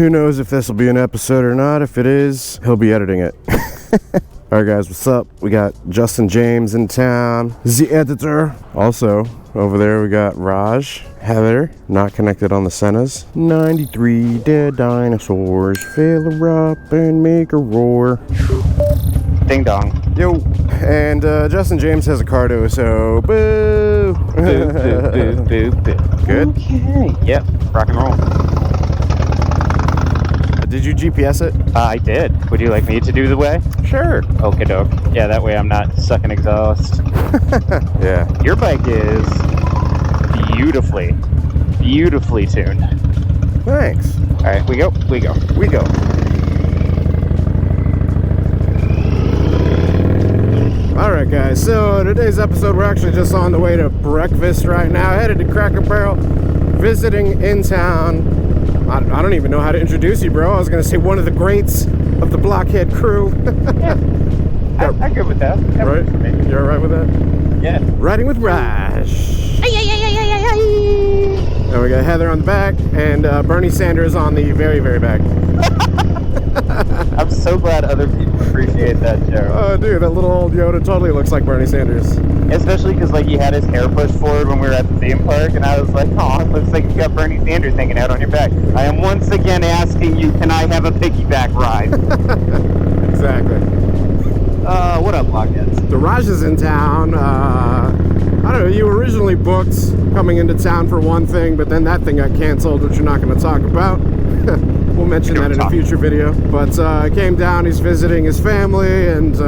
Who knows if this will be an episode or not. If it is, he'll be editing it. Alright guys, what's up? We got Justin James in town, the editor. Also, over there we got Raj, Heather, not connected on the Sennas. 93 dead dinosaurs, fill her up and make her roar. Ding dong. Yo, and Justin James has a Cardo, so boo! Boo, boo, boo, boo, boo. Good? Okay, yep, rock and roll. Did you GPS it? I did. Would you like me to do the way? Sure. Okie doke. Yeah, that way I'm not sucking exhaust. Yeah. Your bike is beautifully tuned. Thanks. All right, we go. Alright guys, so today's episode we're actually just on the way to breakfast right now, headed to Cracker Barrel, visiting in town. I don't even know how to introduce you, bro. I was gonna say one of the greats of the Blockhead crew. Yeah, I'm good with that. Right? You're alright with that? Yeah. Riding with Raj. And we got Heather on the back, and Bernie Sanders on the very, very back. I'm so glad other people appreciate that joke. Oh, dude, that little old Yoda totally looks like Bernie Sanders. Especially because, like, he had his hair pushed forward when we were at the theme park, and I was like, oh, it looks like you got Bernie Sanders hanging out on your back. I am once again asking you, can I have a piggyback ride? Exactly. What up, Blockheads? The Raj is in town. I don't know, you originally booked coming into town for one thing, but then that thing got canceled, which you're not going to talk about. We'll mention that in a future video. But came down, he's visiting his family, and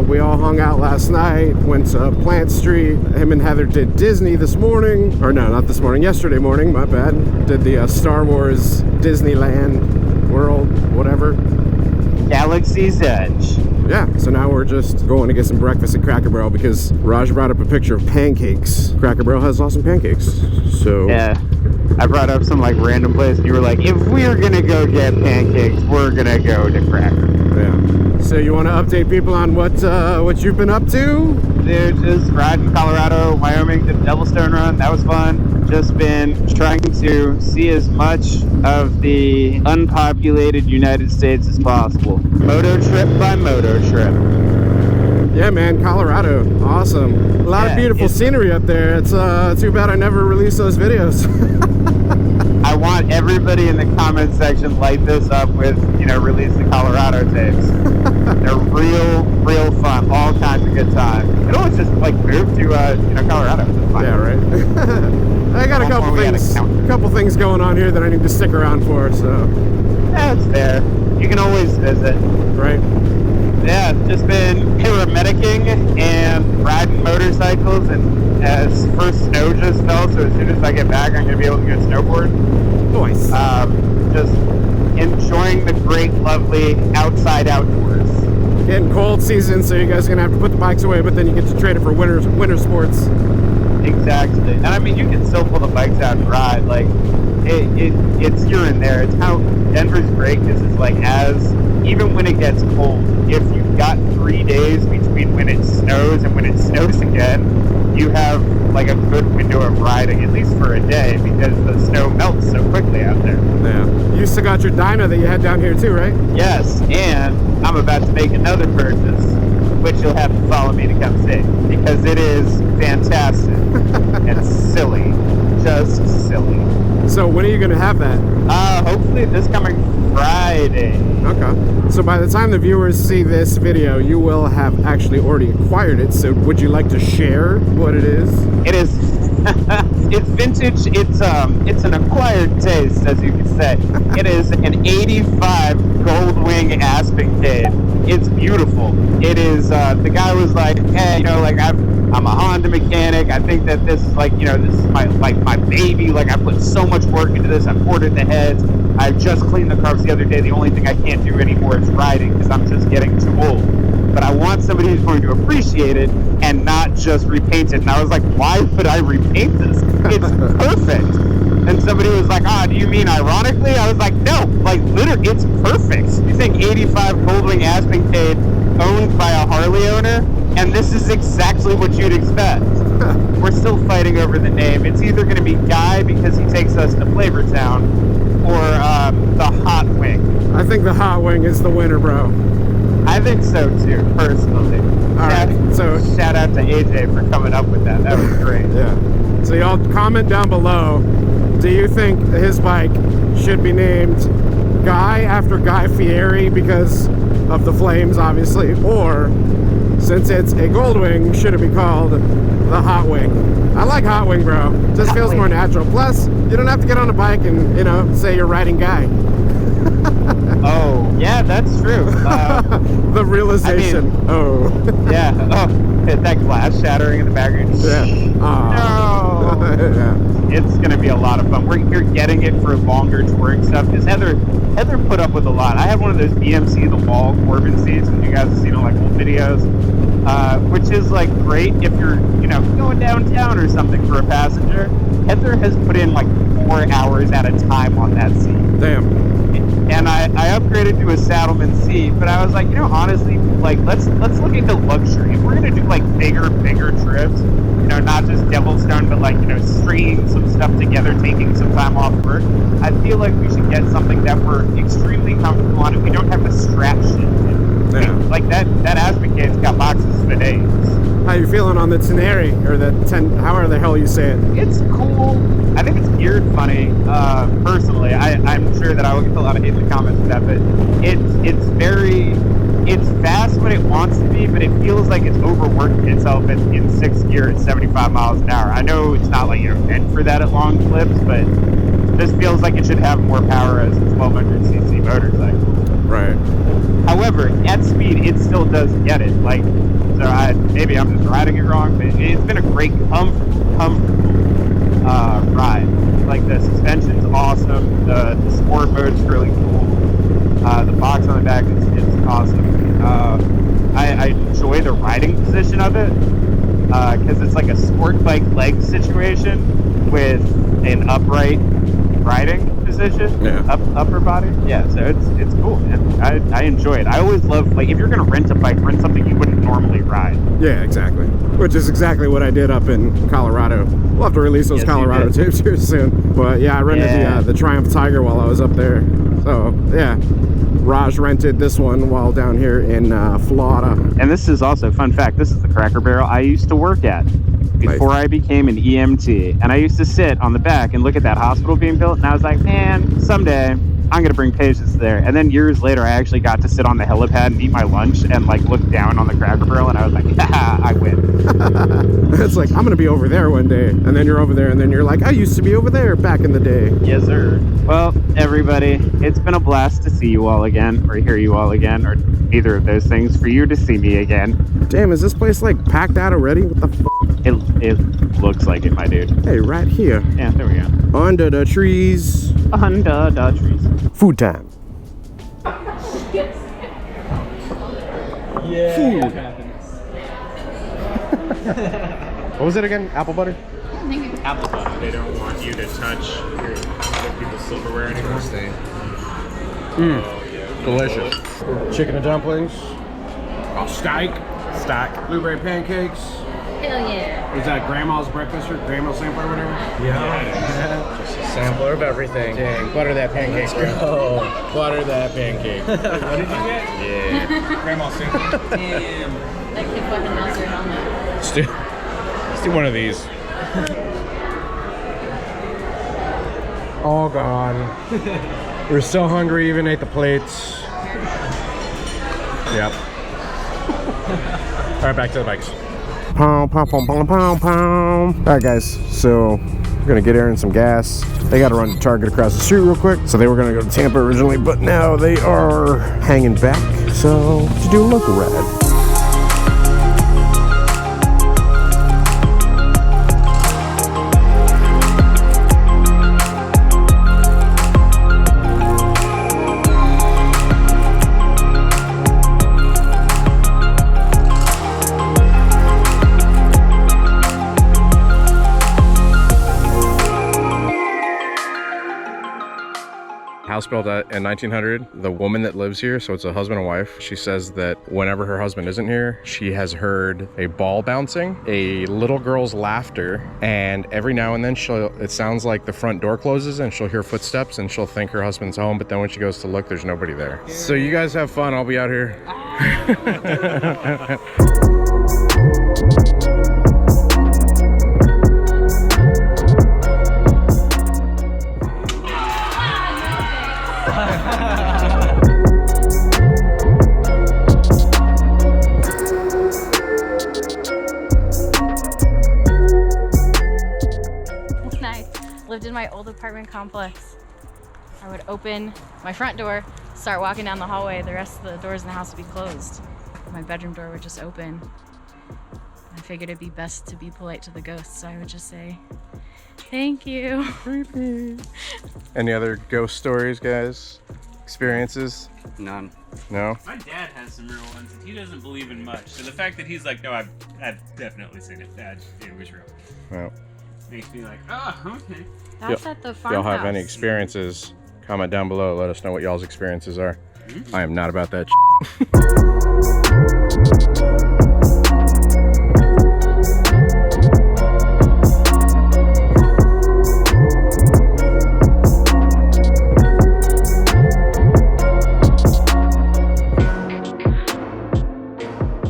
we all hung out last night, went to Plant Street. Him and Heather did Disney this morning. Or no, not this morning, yesterday morning, my bad. Did the Star Wars Disneyland World, whatever. Galaxy's Edge. Yeah, so now we're just going to get some breakfast at Cracker Barrel because Raj brought up a picture of pancakes. Cracker Barrel has awesome pancakes, so... Yeah, I brought up some, like, random place, and you were like, if we're gonna go get pancakes, we're gonna go to Cracker. Yeah. So you want to update people on what you've been up to? Dude, just riding Colorado, Wyoming, did the Devilstone run. That was fun. Just been trying to see as much of the unpopulated United States as possible. Moto trip by moto trip. Yeah, man, Colorado, awesome. A lot of beautiful scenery up there. It's too bad I never released those videos. I want everybody in the comment section light this up with, release the Colorado tapes. They're real fun. All kinds of good time. It always just move to Colorado. It's fun. Yeah, right. I got a couple things going on here that I need to stick around for. So yeah, it's fair. You can always visit. Right. Yeah, just been paramedicing and riding motorcycles, and as first snow just fell, so as soon as I get back, I'm going to be able to go snowboard. Nice. Just enjoying the great, lovely outside outdoors. Getting cold season, so you guys are going to have to put the bikes away, but then you get to trade it for winter sports. Exactly. And I mean, you can still pull the bikes out and ride. Like, it's here and there. It's how Denver's great, because it's like, even when it gets cold, if you've got 3 days between when it snows and when it snows again, you have like a good window of riding, at least for a day, because the snow melts so quickly out there. Yeah. You still got your dyno that you had down here too, right? Yes, and I'm about to make another purchase, which you'll have to follow me to come see, because it is fantastic and silly. Just silly. So when are you going to have that? Hopefully this coming Friday. Okay. So by the time the viewers see this video, you will have actually already acquired it. So would you like to share what it is? It is. It's vintage. It's an acquired taste, as you could say. It is an '85 Goldwing Aspicade. It's beautiful. It is. The guy was like, hey, I'm a Honda mechanic. I think that this is this is my baby. Like, I put so much work into this. I ported the heads. I just cleaned the carbs the other day. The only thing I can't do anymore is riding, because I'm just getting too old. But I want somebody who's going to appreciate it and not just repaint it. And I was like, why would I repaint this? It's perfect. And somebody was like, do you mean ironically? I was like, no, literally, it's perfect. You think 85 Goldwing Aspicade owned by a Harley owner? And this is exactly what you'd expect. We're still fighting over the name. It's either going to be Guy because he takes us to Flavortown, the Hot Wing? I think the Hot Wing is the winner, bro. I think so too, personally. So shout out to AJ for coming up with that. That was great. Yeah. So y'all comment down below. Do you think his bike should be named Guy after Guy Fieri because of the flames, obviously, or since it's a Goldwing, should it be called the Hot Wing? I like Hot Wing, bro. Just feels more natural. Plus, you don't have to get on a bike and, you know, say you're riding Guy. Oh, yeah, that's true. The realization. Yeah. Oh, that glass shattering in the background. Yeah. No. Yeah. It's going to be a lot of fun. You're getting it for longer touring stuff. Because Heather put up with a lot. I have one of those BMC the wall Corbin seats, and you guys have seen like old videos, which is like great if you're, you know, going downtown or something for a passenger. Heather has put in like 4 hours at a time on that seat. Damn. And I upgraded to a Saddleman seat, but I was like, you know, honestly, like let's look into luxury. If we're gonna do like bigger trips, you know, not just Devilstone, but like, you know, stringing some stuff together, taking some time off work, I feel like we should get something that we're extremely comfortable on and we don't have to strap shit to. Yeah. Like that Aspicade's got boxes for days. How you feeling on the Tenere, or the however the hell you say it? It's cool. I think it's geared funny. Personally, I'm sure that I will get a lot of hate in the comments for that, but it's fast when it wants to be, but it feels like it's overworking itself in 6th gear at 75 miles an hour. I know it's not like, you know, meant for that at long clips, but this feels like it should have more power as a 1200cc motorcycle. Right. However, at speed, it still does get it. Like, so maybe I'm just riding it wrong, but it's been a great, comfortable ride. Like, the suspension's awesome. The sport mode's really cool. The box on the back is awesome. I enjoy the riding position of it because it's like a sport bike leg situation with an upright riding position, yeah. Upper body. Yeah, so it's cool, man. I enjoy it. I always love, like, if you're gonna rent a bike, rent something you wouldn't normally ride. Yeah, exactly. Which is exactly what I did up in Colorado. We'll have to release those Colorado tapes here soon. But yeah, I rented the Triumph Tiger while I was up there. So yeah, Raj rented this one while down here in Florida. And this is also, fun fact, this is the Cracker Barrel I used to work at before I became an EMT. And I used to sit on the back and look at that hospital being built, and I was like, man, someday I'm gonna bring patients there. And then years later, I actually got to sit on the helipad and eat my lunch and like look down on the Cracker Barrel, and I was like, haha, I win. It's like, I'm gonna be over there one day, and then you're over there, and then you're like, I used to be over there back in the day. Yes, sir. Well, everybody, it's been a blast to see you all again, or hear you all again, or neither of those things, for you to see me again. Damn, is this place like packed out already? What the f? It looks like it, my dude. Hey, right here. Yeah, there we go. Under the trees. Under the trees. Food time. Yeah. Food. What was it again? Apple butter? Apple butter. They don't want you to touch other people's silverware anymore. Oh, yeah. Delicious. Chicken and dumplings. Oh, steak. Blueberry pancakes. Hell yeah. Was that grandma's breakfast or grandma's sampler or whatever? Yeah. Just a sampler of everything. Dang, butter that pancake. Oh, Butter that pancake. what did you get? Yeah. Grandma's sampler. Damn. That kid fucking lost their helmet. Let's do one of these. All gone. We're still hungry, even ate the plates. Yep. All right, back to the bikes. Pow, pow, pow, pow, pow, pow. All right, guys, so we're gonna get Aaron some gas. They gotta run to Target across the street real quick. So they were gonna go to Tampa originally, but now they are hanging back. So to do a local ride. built in 1900. The woman that lives here, so it's a husband and wife, she says that whenever her husband isn't here, she has heard a ball bouncing, a little girl's laughter, and every now and then it sounds like the front door closes and she'll hear footsteps and she'll think her husband's home, but then when she goes to look, there's nobody there. So you guys have fun, I'll be out here. Lived in my old apartment complex. I would open my front door, start walking down the hallway, the rest of the doors in the house would be closed. My bedroom door would just open. I figured it'd be best to be polite to the ghosts, so I would just say, thank you. Creepy. Any other ghost stories, guys? Experiences? None. No? My dad has some real ones, and he doesn't believe in much. So the fact that he's like, no, I've definitely seen it. Dad, it was real. Well. Makes me like, oh, okay. That's at the farmhouse. If y'all have any experiences, comment down below. Let us know what y'all's experiences are. I am not about that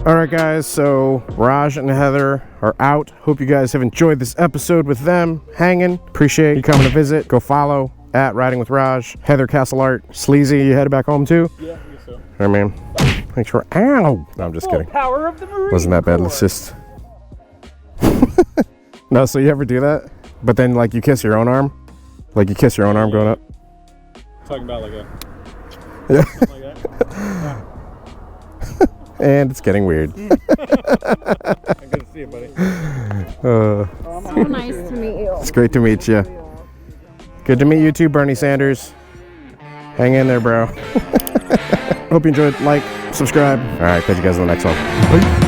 Alright guys, so Raj and Heather are out. Hope you guys have enjoyed this episode with them hanging. Appreciate you coming to visit. Go follow at Riding with Raj. Heather Castle Art. Sleazy, you headed back home too? Yeah, I think so. Alright man. Thanks for ow! No, I'm just kidding. Power of the Marine Wasn't that bad. Let's just No, so you ever do that? But then like you kiss your own arm? Like you kiss your own arm going up? Talking about like a Yeah. something like that. And it's getting weird. Good to see you, buddy. So nice to meet you. It's great to meet you. Good to meet you too, Bernie Sanders. Hang in there, bro. Hope you enjoyed. Like, subscribe. All right, catch you guys in the next one. Bye.